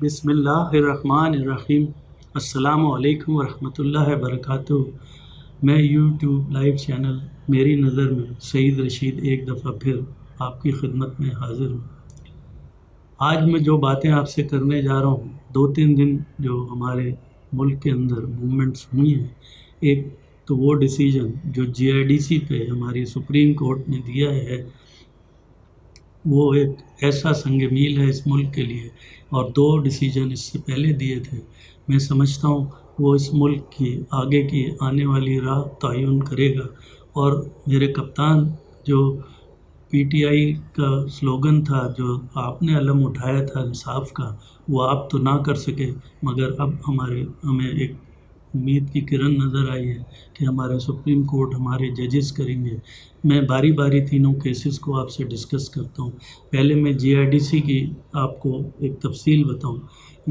بسم اللہ الرحمن الرحیم۔ السلام علیکم ورحمۃ اللہ وبرکاتہ۔ میں یوٹیوب لائیو چینل میری نظر میں سعید رشید ایک دفعہ پھر آپ کی خدمت میں حاضر ہوں۔ آج میں جو باتیں آپ سے کرنے جا رہا ہوں، 2-3 دن جو ہمارے ملک کے اندر موومنٹس ہوئی ہیں، ایک تو وہ ڈیسیجن جو GIDC پہ ہماری سپریم کورٹ نے دیا ہے، وہ ایک ایسا سنگ میل ہے اس ملک کے لیے، اور 2 ڈیسیجن اس سے پہلے دیے تھے۔ میں سمجھتا ہوں وہ اس ملک کی آگے کی آنے والی راہ تعین کرے گا، اور میرے کپتان جو PTI کا سلوگن تھا، جو آپ نے علم اٹھایا تھا انصاف کا، وہ آپ تو نہ کر سکے، مگر اب ہمیں ایک امید کی کرن نظر آئی ہے کہ ہمارا سپریم کورٹ ہمارے ججز کریں گے۔ میں باری باری تینوں کیسز کو آپ سے ڈسکس کرتا ہوں۔ پہلے میں GIDC کی آپ کو ایک تفصیل بتاؤں۔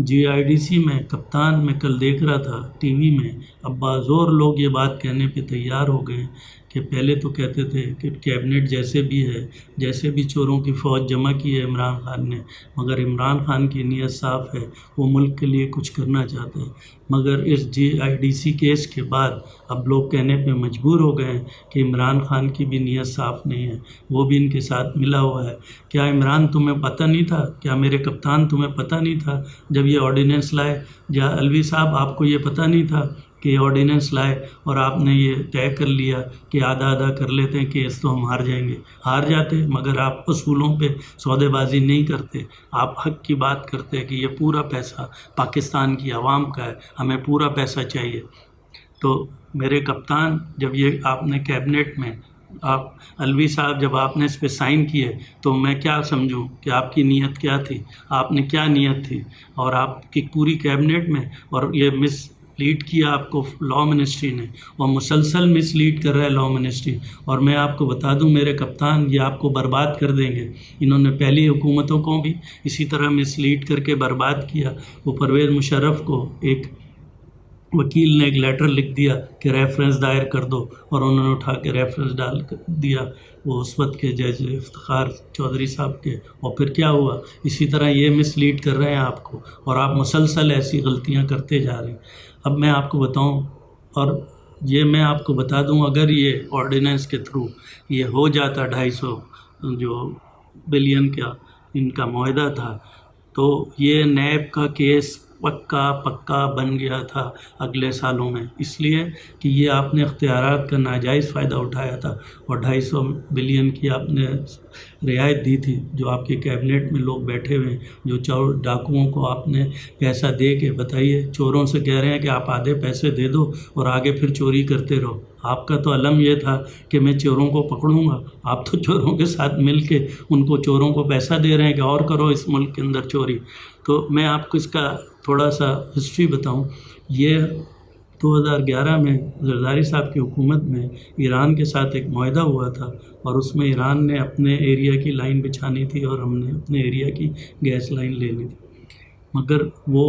GIDC میں کپتان، میں کل دیکھ رہا تھا ٹی وی میں، اب بازور لوگ یہ بات کہنے پہ تیار ہو گئے کہ پہلے تو کہتے تھے کہ کیبنٹ جیسے بھی ہے، جیسے بھی چوروں کی فوج جمع کی ہے عمران خان نے، مگر عمران خان کی نیت صاف ہے، وہ ملک کے لیے کچھ کرنا چاہتا ہے۔ مگر اس GIDC کیس کے بعد اب لوگ کہنے پہ مجبور ہو گئے ہیں کہ عمران خان کی بھی نیت صاف نہیں ہے، وہ بھی ان کے ساتھ ملا ہوا ہے۔ کیا عمران تمہیں پتہ نہیں تھا؟ کیا میرے کپتان تمہیں پتہ نہیں تھا جب یہ آرڈیننس لائے؟ یا الوی صاحب آپ کو یہ پتہ نہیں تھا کہ یہ آرڈیننس لائے اور آپ نے یہ طے کر لیا کہ آدھا آدھا کر لیتے ہیں، کیس تو ہم ہار جائیں گے؟ ہار جاتے، مگر آپ اصولوں پہ سودے بازی نہیں کرتے، آپ حق کی بات کرتے کہ یہ پورا پیسہ پاکستان کی عوام کا ہے، ہمیں پورا پیسہ چاہیے۔ تو میرے کپتان، جب یہ آپ نے کیبنٹ میں آپ الوی صاحب جب آپ نے اس پہ سائن کیے، تو میں کیا سمجھوں کہ آپ کی نیت کیا تھی، آپ نے کیا نیت تھی، اور آپ کی پوری کیبنٹ میں، اور یہ مس لیڈ کیا آپ کو لا منسٹری نے، اور مسلسل مس لیڈ کر رہا ہے لا منسٹری۔ اور میں آپ کو بتا دوں میرے کپتان، یہ آپ کو برباد کر دیں گے۔ انہوں نے پہلی حکومتوں کو بھی اسی طرح مس لیڈ کر کے برباد کیا۔ وہ پرویز مشرف کو ایک وکیل نے ایک لیٹر لکھ دیا کہ ریفرنس دائر کر دو، اور انہوں نے اٹھا کے ریفرنس ڈال دیا وہ اس وقت کے جج افتخار چودھری صاحب کے، اور پھر کیا ہوا؟ اسی طرح یہ مس لیڈ کر رہے ہیں آپ کو، اور آپ مسلسل ایسی غلطیاں کرتے جا رہے ہیں۔ اب میں آپ کو بتاؤں، اور یہ میں آپ کو بتا دوں، اگر یہ آرڈیننس کے تھرو یہ ہو جاتا 250 جو بلین کا ان کا معاہدہ تھا، تو یہ نیب کا کیس پکا بن گیا تھا اگلے سالوں میں، اس لیے کہ یہ آپ نے اختیارات کا ناجائز فائدہ اٹھایا تھا، اور 250 بلین کی آپ نے رعایت دی تھی۔ جو آپ کے کیبنٹ میں لوگ بیٹھے ہوئے ہیں، جو ڈاکوؤں کو آپ نے پیسہ دے کے، بتائیے، چوروں سے کہہ رہے ہیں کہ آپ آدھے پیسے دے دو اور آگے پھر چوری کرتے رہو۔ آپ کا تو علم یہ تھا کہ میں چوروں کو پکڑوں گا، آپ تو چوروں کے ساتھ مل کے ان کو چوروں کو پیسہ دے رہے ہیں کہ اور کرو اس ملک کے اندر چوری۔ تو میں آپ کو اس کا تھوڑا سا ہسٹری بتاؤں۔ یہ 2011 میں زرداری صاحب کی حکومت میں ایران کے ساتھ ایک معاہدہ ہوا تھا، اور اس میں ایران نے اپنے ایریا کی لائن بچھانی تھی اور ہم نے اپنے ایریا کی گیس لائن لینی تھی، مگر وہ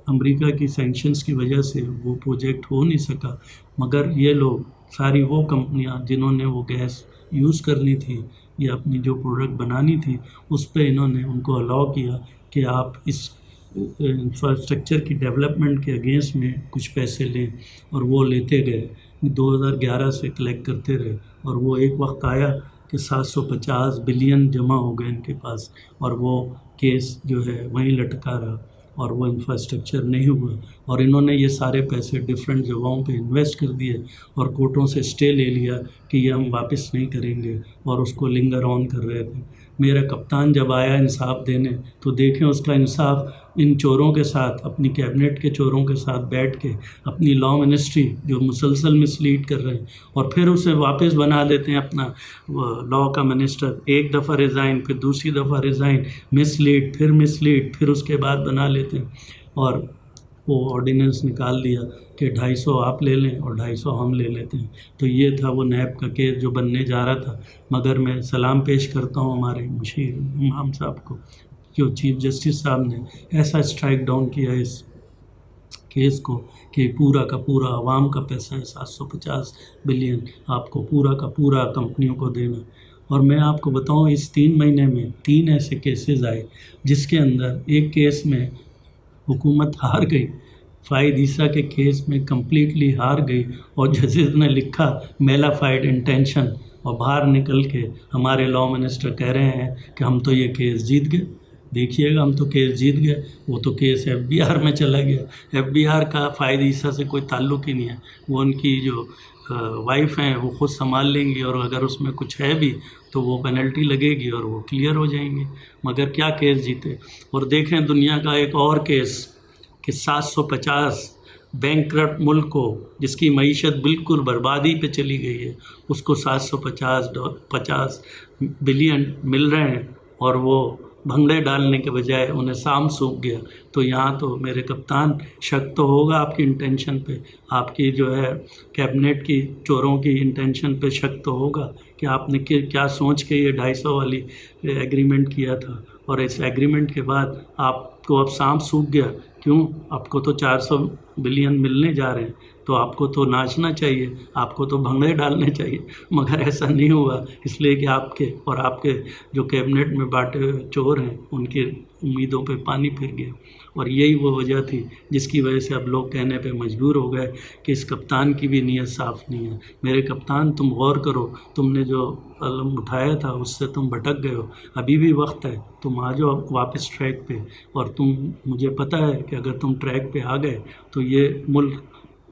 امریکہ کی سینکشنز کی وجہ سے وہ پروجیکٹ ہو نہیں سکا۔ مگر یہ لوگ ساری وہ کمپنیاں جنہوں نے وہ گیس یوز کرنی تھی یا اپنی جو پروڈکٹ بنانی تھی، اس پہ انہوں نے ان کو الاؤ کیا کہ آپ اس انفراسٹرکچر کی ڈیولپمنٹ کے اگینسٹ میں کچھ پیسے لیں، اور وہ لیتے گئے، 2011 سے کلیکٹ کرتے رہے، اور وہ ایک وقت آیا کہ 750 بلین جمع ہو گئے ان کے پاس، اور وہ کیس جو ہے وہیں لٹکا رہا، اور وہ انفراسٹرکچر نہیں ہوا، اور انہوں نے یہ سارے پیسے ڈیفرنٹ جگہوں پہ انویسٹ کر دیے، اور کورٹوں سے اسٹے لے لیا کہ یہ ہم واپس نہیں کریں گے، اور اس کو لنگر آن کر رہے تھے۔ میرا کپتان جب آیا انصاف دینے، تو دیکھیں اس کا انصاف ان چوروں کے ساتھ، اپنی کیبنٹ کے چوروں کے ساتھ بیٹھ کے، اپنی لا منسٹری جو مسلسل مس لیڈ کر رہے ہیں، اور پھر اسے واپس بنا دیتے ہیں اپنا لا کا منسٹر، ایک دفعہ ریزائن، پھر دوسری دفعہ ریزائن، مس لیڈ، پھر مس لیڈ، پھر اس کے بعد بنا لیتے ہیں، اور وہ آرڈیننس نکال دیا کہ 250 آپ لے لیں اور 250 ہم لے لیتے ہیں۔ تو یہ تھا وہ نیب کا کیس جو بننے جا رہا تھا۔ مگر میں سلام پیش کرتا ہوں ہمارے مشیر امام صاحب کو، جو چیف جسٹس صاحب نے ایسا اسٹرائک ڈاؤن کیا اس کیس کو کہ پورا کا پورا عوام کا پیسہ ہے، 750 بلین آپ کو پورا کا پورا کمپنیوں کو دینا۔ اور میں آپ کو بتاؤں، اس 3 مہینے میں 3 ایسے کیسز آئے جس کے اندر ایک کیس میں حکومت ہار گئی، فائد عیسیٰ کے کیس میں کمپلیٹلی ہار گئی، اور ججز نے لکھا میلا فائڈ انٹینشن، اور باہر نکل کے ہمارے لا منسٹر کہہ رہے ہیں کہ ہم تو یہ کیس جیت گئے۔ دیکھیے گا، ہم تو کیس جیت گئے، وہ تو کیس ایف بی آر میں چلا گیا۔ ایف بی آر کا فائد عیسیٰ سے کوئی تعلق ہی نہیں ہے، وہ ان کی جو وائف ہیں وہ خود سنبھال لیں گی، اور اگر اس میں کچھ ہے بھی تو وہ پینلٹی لگے گی اور وہ کلیئر ہو جائیں گے، مگر کیا کیس جیتے۔ اور دیکھیں دنیا کا ایک اور کیس کہ 750 بینکرپٹ ملک کو، جس کی معیشت بالکل بربادی پہ چلی گئی ہے، اس کو 750 بلین مل رہے ہیں، اور وہ بھنگڑے ڈالنے کے بجائے انہیں سام سوکھ گیا۔ تو یہاں تو میرے کپتان شک تو ہوگا آپ کی انٹینشن پہ، آپ کی جو ہے کیبنٹ کی چوروں کی انٹینشن پہ شک تو ہوگا کہ آپ نے کیا سوچ کے یہ 250 والی ایگریمنٹ کیا تھا، اور اس ایگریمنٹ کے بعد آپ کو اب سانپ سوکھ گیا۔ کیوں؟ آپ کو تو 400 بلین ملنے جا رہے ہیں، تو آپ کو تو ناچنا چاہیے، آپ کو تو بھنگڑے ڈالنے چاہیے، مگر ایسا نہیں ہوا، اس لیے کہ آپ کے اور آپ کے جو کیبنٹ میں بانٹے ہوئے چور ہیں ان کی امیدوں پہ پانی پھر گیا۔ اور یہی وہ وجہ تھی جس کی وجہ سے اب لوگ کہنے پہ مجبور ہو گئے کہ اس کپتان کی بھی نیت صاف نہیں ہے۔ میرے کپتان تم غور کرو، تم نے جو قلم اٹھایا تھا اس سے تم بھٹک گئے ہو، ابھی بھی وقت ہے، تم آ جاؤ واپس ٹریک پہ، اور مجھے پتہ ہے کہ اگر تم ٹریک پہ آ گئے تو یہ ملک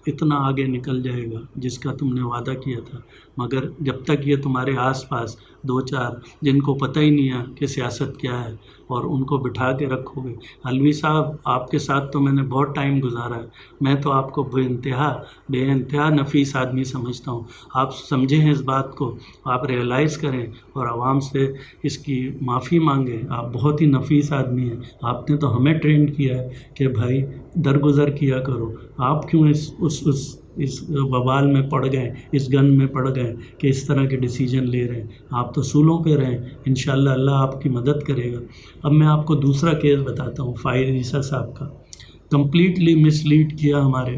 اتنا آگے نکل جائے گا جس کا تم نے وعدہ کیا تھا۔ مگر جب تک یہ تمہارے آس پاس 2-4 جن کو پتہ ہی نہیں ہے کہ سیاست کیا ہے اور ان کو بٹھا کے رکھو گے۔ علوی صاحب، آپ کے ساتھ تو میں نے بہت ٹائم گزارا ہے، میں تو آپ کو بے انتہا نفیس آدمی سمجھتا ہوں۔ آپ سمجھیں اس بات کو، آپ ریئلائز کریں اور عوام سے اس کی معافی مانگیں۔ آپ بہت ہی نفیس آدمی ہیں، آپ نے تو ہمیں ٹرین کیا ہے کہ بھائی درگزر کیا کرو۔ آپ کیوں اس وبال میں پڑ گئے، اس گن میں پڑ گئے کہ اس طرح کے ڈیسیجن لے رہے ہیں؟ آپ تو اصولوں پہ رہیں، انشاءاللہ اللہ آپ کی مدد کرے گا۔ اب میں آپ کو دوسرا کیس بتاتا ہوں فائد عیسیٰ صاحب کا۔ کمپلیٹلی مس لیڈ کیا ہمارے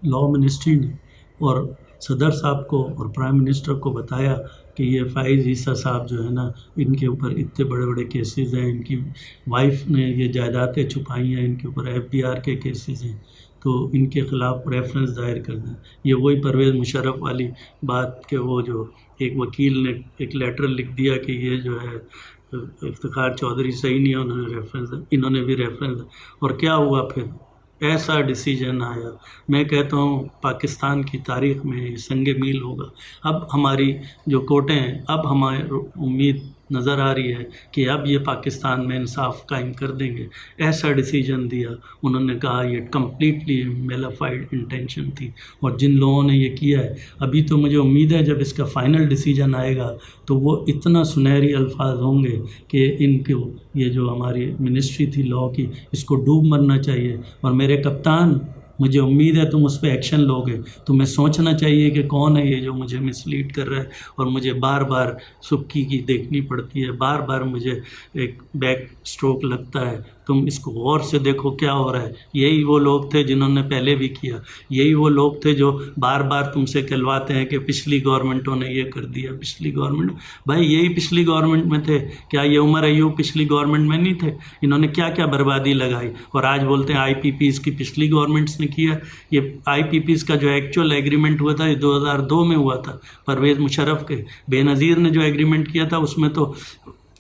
لا منسٹری نے، اور صدر صاحب کو اور پرائم منسٹر کو بتایا کہ یہ فائز عیسیٰ صاحب جو ہے نا، ان کے اوپر اتنے بڑے بڑے کیسز ہیں، ان کی وائف نے یہ جائیدادیں چھپائی ہیں، ان کے اوپر ایف بی آر کے کیسز ہیں، تو ان کے خلاف ریفرنس دائر کر دیں۔ یہ وہی پرویز مشرف والی بات کہ وہ جو ایک وکیل نے ایک لیٹر لکھ دیا کہ یہ جو ہے افتخار چودھری صحیح نہیں ہے، انہوں نے بھی ریفرنس، اور کیا ہوا پھر؟ ایسا ڈیسیجن آیا، میں کہتا ہوں پاکستان کی تاریخ میں یہ سنگ میل ہوگا۔ اب ہماری جو کورٹیں ہیں، اب ہماری امید نظر آ رہی ہے کہ اب یہ پاکستان میں انصاف قائم کر دیں گے۔ ایسا ڈیسیجن دیا، انہوں نے کہا یہ کمپلیٹلی میلافائڈ انٹینشن تھی، اور جن لوگوں نے یہ کیا ہے، ابھی تو مجھے امید ہے جب اس کا فائنل ڈیسیجن آئے گا تو وہ اتنا سنہری الفاظ ہوں گے کہ ان کو یہ جو ہماری منسٹری تھی لا کی، اس کو ڈوب مرنا چاہیے۔ اور میرے کپتان، مجھے امید ہے تم اس پہ ایکشن لو گے۔ تمہیں سوچنا چاہیے کہ کون ہے یہ جو مجھے مس لیڈ کر رہا ہے، اور مجھے بار بار سبکی کی دیکھنی پڑتی ہے، بار بار مجھے ایک بیک سٹروک لگتا ہے۔ تم اس کو غور سے دیکھو کیا ہو رہا ہے۔ یہی وہ لوگ تھے جنہوں نے پہلے بھی کیا، یہی وہ لوگ تھے جو بار بار تم سے کہلواتے ہیں کہ پچھلی گورنمنٹوں نے یہ کر دیا، پچھلی گورنمنٹ۔ بھائی یہی پچھلی گورنمنٹ میں تھے، کیا یہ عمر ایوب پچھلی گورنمنٹ میں نہیں تھے؟ انہوں نے کیا کیا بربادی لگائی، اور آج بولتے ہیں آئی پی پیز کی پچھلی گورنمنٹس نے کیا۔ یہ آئی پی پیز کا جو ایکچوئل ایگریمنٹ ہوا تھا یہ 2002 میں ہوا تھا، پرویز مشرف کے۔ بے نظیر نے جو ایگریمنٹ کیا تھا اس میں تو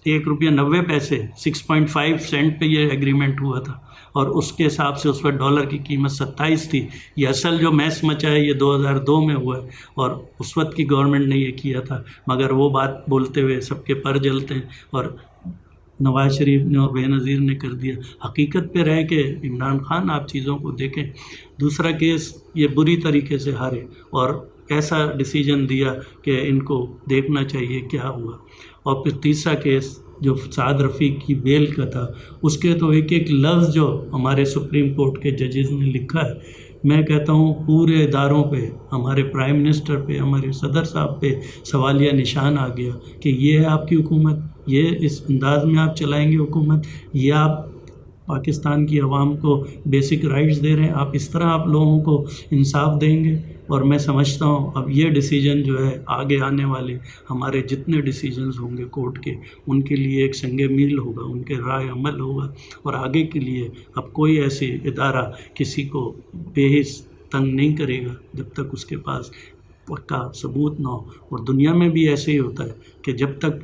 ₹1.90 6.5 سینٹ پہ یہ ایگریمنٹ ہوا تھا، اور اس کے حساب سے اس پر ڈالر کی قیمت 27 تھی۔ یہ اصل جو میس مچا ہے یہ 2002 میں ہوا ہے، اور اس وقت کی گورنمنٹ نے یہ کیا تھا، مگر وہ بات بولتے ہوئے سب کے پر جلتے ہیں، اور نواز شریف نے اور بے نظیر نے کر دیا۔ حقیقت پہ رہ کے عمران خان آپ چیزوں کو دیکھیں۔ دوسرا کیس یہ بری طریقے سے ہارے، اور ایسا ڈیسیجن دیا کہ ان کو دیکھنا چاہیے کیا ہوا۔ اور پھر تیسرا کیس جو سعد رفیق کی بیل کا تھا، اس کے تو ایک ایک لفظ جو ہمارے سپریم کورٹ کے ججز نے لکھا ہے، میں کہتا ہوں پورے اداروں پہ، ہمارے پرائم منسٹر پہ، ہمارے صدر صاحب پہ سوالیہ نشان آ گیا کہ یہ ہے آپ کی حکومت، یہ اس انداز میں آپ چلائیں گے حکومت، یہ آپ پاکستان کی عوام کو بیسک رائٹس دے رہے ہیں، آپ اس طرح آپ لوگوں کو انصاف دیں گے؟ اور میں سمجھتا ہوں اب یہ ڈیسیجن جو ہے آگے آنے والے ہمارے جتنے ڈیسیجنز ہوں گے کورٹ کے، ان کے لیے ایک سنگ میل ہوگا، ان کے رائے عمل ہوگا، اور آگے کے لیے اب کوئی ایسی ادارہ کسی کو بے حس تنگ نہیں کرے گا جب تک اس کے پاس پکا ثبوت نہ ہو۔ اور دنیا میں بھی ایسے ہی ہوتا ہے کہ جب تک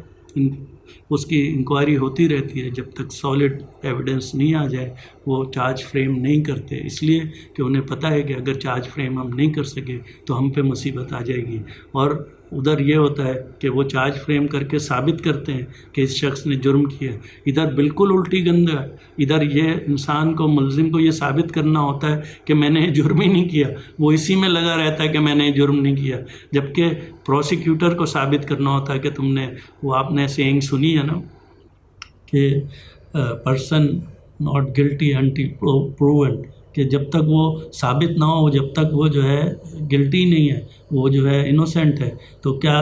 اس کی انکوائری ہوتی رہتی ہے، جب تک سالڈ ایویڈنس نہیں آ جائے وہ چارج فریم نہیں کرتے، اس لیے کہ انہیں پتہ ہے کہ اگر چارج فریم ہم نہیں کر سکے تو ہم پہ مصیبت آ جائے گی۔ اور ادھر یہ ہوتا ہے کہ وہ چارج فریم کر کے ثابت کرتے ہیں کہ اس شخص نے جرم کیا، ادھر بالکل الٹی گند ہے، ادھر یہ انسان کو، ملزم کو یہ ثابت کرنا ہوتا ہے کہ میں نے جرم ہی نہیں کیا، وہ اسی میں لگا رہتا ہے کہ میں نے جرم نہیں کیا، جبکہ پروسیکیوٹر کو ثابت کرنا ہوتا ہے کہ تم نے، وہ آپ نے سینگ سنی ہے نا کہ person not guilty until proven, کہ جب تک وہ ثابت نہ ہو، جب تک وہ جو ہے گلٹی نہیں ہے، وہ جو ہے انوسینٹ ہے، تو کیا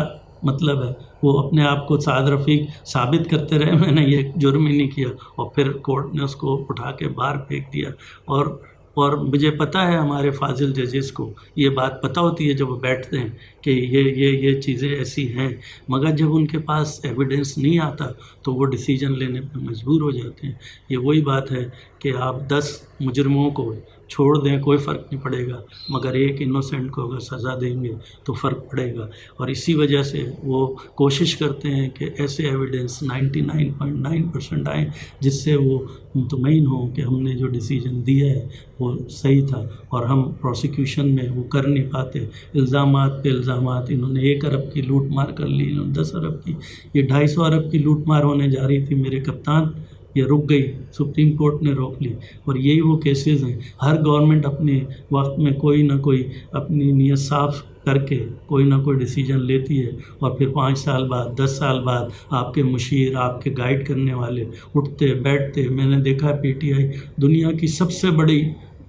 مطلب ہے؟ وہ اپنے آپ کو سعد رفیق ثابت کرتے رہے میں نے یہ جرم ہی نہیں کیا، اور پھر کورٹ نے اس کو اٹھا کے باہر پھینک دیا۔ اور مجھے پتہ ہے ہمارے فاضل ججز کو یہ بات پتہ ہوتی ہے جب وہ بیٹھتے ہیں کہ یہ چیزیں ایسی ہیں، مگر جب ان کے پاس ایویڈنس نہیں آتا تو وہ ڈیسیجن لینے پہ مجبور ہو جاتے ہیں۔ یہ وہی بات ہے کہ آپ 10 مجرموں کو چھوڑ دیں کوئی فرق نہیں پڑے گا، مگر ایک انوسینٹ کو اگر سزا دیں گے تو فرق پڑے گا، اور اسی وجہ سے وہ کوشش کرتے ہیں کہ ایسے ایویڈنس 99.9% آئیں جس سے وہ مطمئن ہوں کہ ہم نے جو ڈیسیجن دیا ہے وہ صحیح تھا، اور ہم پروسیکیوشن میں وہ کر نہیں پاتے، الزامات پہ الزامات، انہوں نے 1 ارب کی لوٹ مار کر لی، انہوں نے 10 ارب کی، یہ 250 ارب کی لوٹ مار ہونے جا رہی تھی میرے کپتان، یہ رک گئی، سپریم کورٹ نے روک لی۔ اور یہی وہ کیسز ہیں، ہر گورنمنٹ اپنے وقت میں کوئی نہ کوئی اپنی نیت صاف کر کے کوئی نہ کوئی ڈیسیجن لیتی ہے، اور پھر 5 سال بعد 10 سال بعد آپ کے مشیر، آپ کے گائیڈ کرنے والے اٹھتے بیٹھتے، میں نے دیکھا PTI دنیا کی سب سے بڑی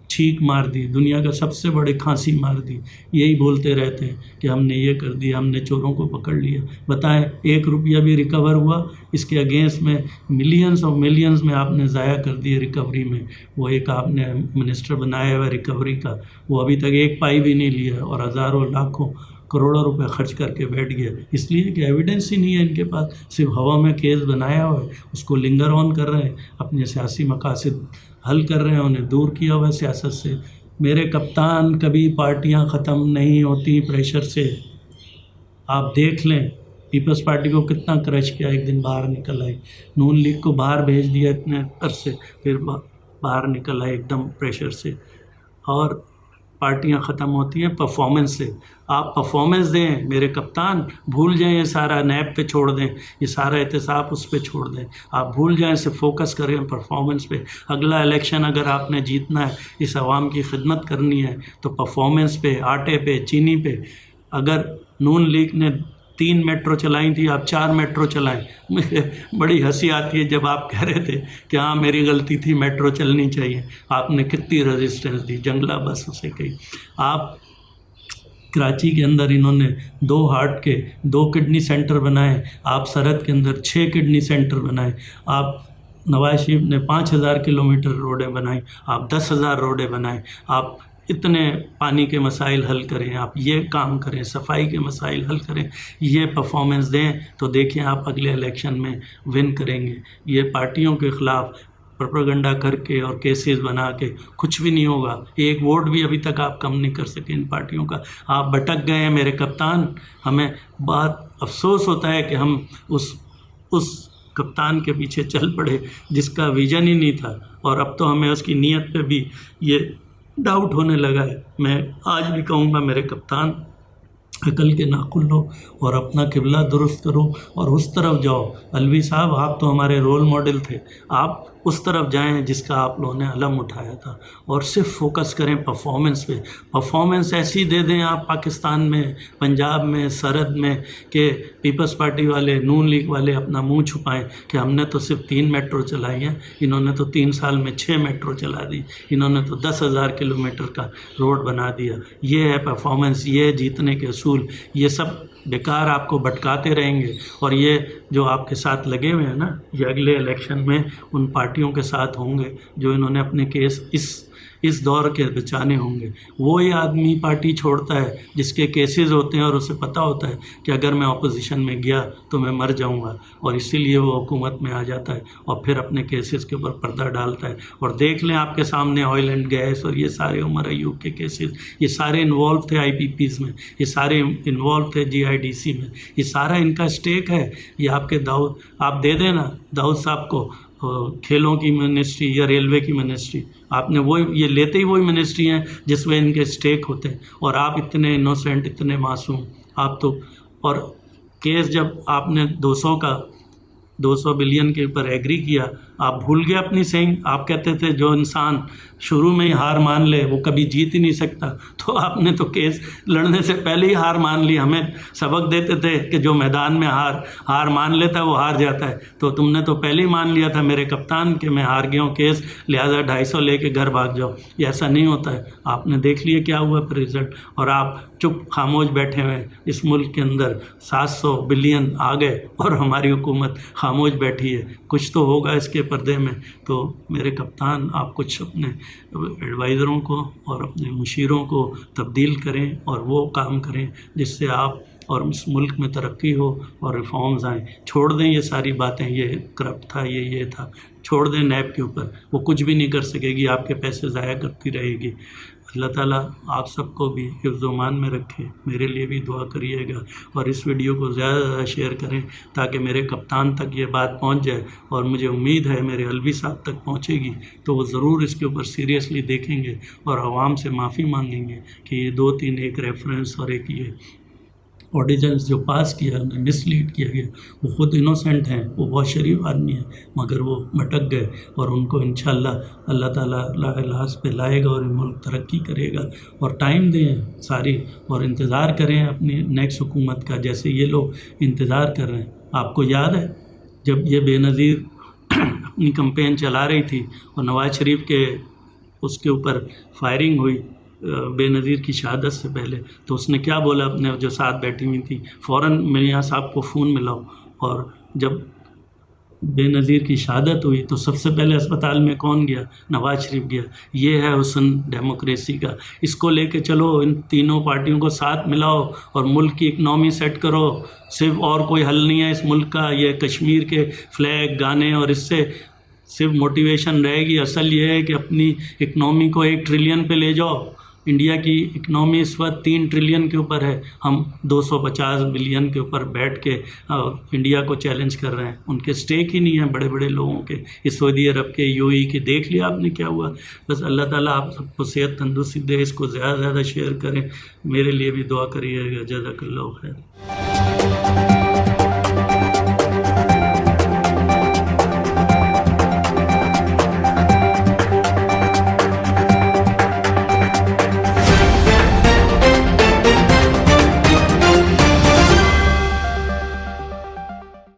چھینک مار دی، دنیا کا سب سے بڑی کھانسی مار دی، یہی بولتے رہتے ہیں کہ ہم نے یہ کر دیا، ہم نے چوروں کو پکڑ لیا۔ بتائیں 1 روپیہ بھی ریکور ہوا؟ اس کے اگینسٹ میں ملینز اور ملینز میں آپ نے ضائع کر دیے ریکوری میں۔ وہ ایک آپ نے منسٹر بنایا ہوا ریکوری کا، وہ ابھی تک 1 پائی بھی نہیں لیا، اور ہزاروں لاکھوں کروڑوں روپے خرچ کر کے بیٹھ گیا، اس لیے کہ ایویڈنس ہی نہیں ہے ان کے پاس، صرف ہوا میں کیس بنایا ہوا ہے، اس کو لنگر آن کر رہے ہیں، اپنے سیاسی مقاصد حل کر رہے ہیں، انہیں دور کیا ہوا ہے سیاست سے۔ میرے کپتان، کبھی پارٹیاں ختم نہیں ہوتی پریشر سے، آپ دیکھ لیں پیپلز پارٹی کو کتنا کرچ کیا، ایک دن باہر نکل آئی، نون لیگ کو باہر بھیج دیا اتنے عرصے، پھر باہر نکل آئے ایک دم پریشر سے۔ اور پارٹیاں ختم ہوتی ہیں پرفارمنس سے، آپ پرفارمنس دیں میرے کپتان، بھول جائیں یہ سارا نیب پہ چھوڑ دیں، یہ سارا احتساب اس پہ چھوڑ دیں، آپ بھول جائیں، سے فوکس کریں پرفارمنس پہ۔ اگلا الیکشن اگر آپ نے جیتنا ہے، اس عوام کی خدمت کرنی ہے، تو پرفارمنس پہ، آٹے پہ، چینی پہ۔ اگر نون لیگ نے 3 میٹرو چلائیں تھی، آپ 4 میٹرو چلائیں۔ مجھے بڑی ہنسی آتی ہے جب آپ کہہ رہے تھے کہ ہاں میری غلطی تھی، میٹرو چلنی چاہیے، آپ نے کتنی ریزسٹنس دی، جنگلہ بس اسے کہی۔ آپ کراچی کے اندر انہوں نے 2 ہارٹ کے 2 کڈنی سینٹر بنائے، آپ سرحد کے اندر 6 کڈنی سینٹر بنائے، آپ نواز شریف نے 5000 کلومیٹر روڈیں بنائیں، آپ 10,000 روڈیں بنائیں، آپ اتنے پانی کے مسائل حل کریں، آپ یہ کام کریں، صفائی کے مسائل حل کریں، یہ پرفارمنس دیں، تو دیکھیں آپ اگلے الیکشن میں ون کریں گے۔ یہ پارٹیوں کے خلاف پروپیگنڈا کر کے اور کیسز بنا کے کچھ بھی نہیں ہوگا، 1 ووٹ بھی ابھی تک آپ کم نہیں کر سکے ان پارٹیوں کا۔ آپ بھٹک گئے ہیں میرے کپتان، ہمیں بہت افسوس ہوتا ہے کہ ہم اس کپتان کے پیچھے چل پڑے جس کا ویژن ہی نہیں تھا، اور اب تو ہمیں اس کی نیت پہ بھی یہ ڈاؤٹ ہونے لگا ہے۔ میں آج بھی کہوں گا میرے کپتان، عقل کے ناخن لو اور اپنا قبلہ درست کرو اور اس طرف جاؤ۔ الوی صاحب آپ تو ہمارے رول ماڈل تھے، آپ اس طرف جائیں جس کا آپ لوگوں نے علم اٹھایا تھا، اور صرف فوکس کریں پرفارمنس پہ۔ پرفارمنس ایسی دے دیں آپ پاکستان میں، پنجاب میں، سرحد میں، کہ پیپلز پارٹی والے، نون لیگ والے اپنا منہ چھپائیں کہ ہم نے تو صرف 3 میٹرو چلائی ہیں، انہوں نے تو 3 سال میں 6 میٹرو چلا دی، انہوں نے تو 10,000 کلومیٹر کا روڈ بنا دیا۔ یہ ہے پرفارمنس، یہ ہے جیتنے کے اصول۔ یہ سب بیکار آپ کو بھٹکاتے رہیں گے، اور یہ جو آپ کے ساتھ لگے ہوئے ہیں نا، یہ اگلے الیکشن میں ان پارٹیوں کے ساتھ ہوں گے جو انہوں نے اپنے کیس اس دور کے بچانے ہوں گے۔ وہی آدمی پارٹی چھوڑتا ہے جس کے کیسز ہوتے ہیں اور اسے پتہ ہوتا ہے کہ اگر میں اپوزیشن میں گیا تو میں مر جاؤں گا، اور اسی لیے وہ حکومت میں آ جاتا ہے اور پھر اپنے کیسز کے اوپر پردہ ڈالتا ہے۔ اور دیکھ لیں آپ کے سامنے آئل اینڈ گیس اور یہ سارے عمر ایوب کے کیسز، یہ سارے انوالو تھے آئی پی پیز میں، یہ سارے انوالو تھے جی آئی ڈی سی میں، یہ سارا ان کا اسٹیک ہے۔ یہ آپ کے داؤد، آپ دے دیں نا داؤد صاحب کو کھیلوں کی منسٹری یا ریلوے کی منسٹری، آپ نے وہ یہ لیتے ہی وہی منسٹری ہیں جس میں ان کے اسٹیک ہوتے ہیں، اور آپ اتنے انوسینٹ، اتنے معصوم، آپ تو۔ اور کیس جب آپ نے 200 بلین کے اوپر ایگری کیا، آپ بھول گئے اپنی سینگ۔ آپ کہتے تھے جو انسان شروع میں ہی ہار مان لے وہ کبھی جیت ہی نہیں سکتا، تو آپ نے تو کیس لڑنے سے پہلے ہی ہار مان لی۔ ہمیں سبق دیتے تھے کہ جو میدان میں ہار مان لیتا ہے وہ ہار جاتا ہے، تو تم نے تو پہلے ہی مان لیا تھا میرے کپتان کہ میں ہار گیا ہوں کیس، لہٰذا 250 لے کے گھر بھاگ جاؤ۔ یہ ایسا نہیں ہوتا ہے۔ آپ نے دیکھ لیا کیا ہوا پھر رزلٹ، اور آپ چپ خاموش بیٹھے ہوئے ہیں۔ اس ملک کے اندر 700 بلین آ گئے اور ہماری حکومت خاموش بیٹھی ہے۔ کچھ تو ہوگا اس کے پردے میں۔ تو میرے کپتان، آپ کچھ اپنے ایڈوائزروں کو اور اپنے مشیروں کو تبدیل کریں اور وہ کام کریں جس سے آپ اور اس ملک میں ترقی ہو اور ریفارمز آئیں۔ چھوڑ دیں یہ ساری باتیں، یہ کرپٹ تھا، یہ تھا، چھوڑ دیں نیب کے اوپر۔ وہ کچھ بھی نہیں کر سکے گی، آپ کے پیسے ضائع کرتی رہے گی۔ اللہ تعالیٰ آپ سب کو بھی حفظ و امان میں رکھے۔ میرے لیے بھی دعا کریے گا، اور اس ویڈیو کو زیادہ سے زیادہ شیئر کریں تاکہ میرے کپتان تک یہ بات پہنچ جائے، اور مجھے امید ہے میرے الوی صاحب تک پہنچے گی تو وہ ضرور اس کے اوپر سیریسلی دیکھیں گے اور عوام سے معافی مانگیں گے کہ یہ 2-3 ایک ریفرنس اور ایک یہ آرڈیننس جو پاس کیا، انہیں مس لیڈ کیا گیا۔ وہ خود انوسینٹ ہیں، وہ بہت شریف آدمی ہیں، مگر وہ بھٹک گئے، اور ان کو انشاءاللہ اللہ تعالیٰ لاحظ پہ لائے گا اور ملک ترقی کرے گا۔ اور ٹائم دیں ساری، اور انتظار کریں اپنی نیکسٹ حکومت کا، جیسے یہ لوگ انتظار کر رہے ہیں۔ آپ کو یاد ہے جب یہ بے نظیر اپنی کمپین چلا رہی تھی اور نواز شریف کے اس کے اوپر فائرنگ ہوئی بے نظیر کی شہادت سے پہلے، تو اس نے کیا بولا اپنے جو ساتھ بیٹھی ہوئی تھی، فوراً میاں صاحب کو فون ملاؤ۔ اور جب بے نظیر کی شہادت ہوئی تو سب سے پہلے اسپتال میں کون گیا؟ نواز شریف گیا۔ یہ ہے حسن ڈیموکریسی کا۔ اس کو لے کے چلو، ان تینوں پارٹیوں کو ساتھ ملاؤ اور ملک کی اکنامی سیٹ کرو۔ صرف اور کوئی حل نہیں ہے اس ملک کا، یہ کشمیر کے فلیگ گانے اور اس سے صرف موٹیویشن رہے گی۔ اصل یہ ہے کہ اپنی اکنامی کو 1 ٹریلین پہ لے جاؤ۔ انڈیا کی اکنامی اس وقت 3 ٹریلین کے اوپر ہے، ہم 250 بلین کے اوپر بیٹھ کے انڈیا کو چیلنج کر رہے ہیں۔ ان کے سٹیک ہی نہیں ہیں بڑے بڑے لوگوں کے، اس سعودی عرب کے، یو اے ای کے۔ دیکھ لیا آپ نے کیا ہوا۔ بس اللہ تعالیٰ آپ سب کو صحت تندرستی دے۔ اس کو زیادہ سے زیادہ شیئر کریں، میرے لیے بھی دعا کریے گا۔ جزاک اللہ خیر۔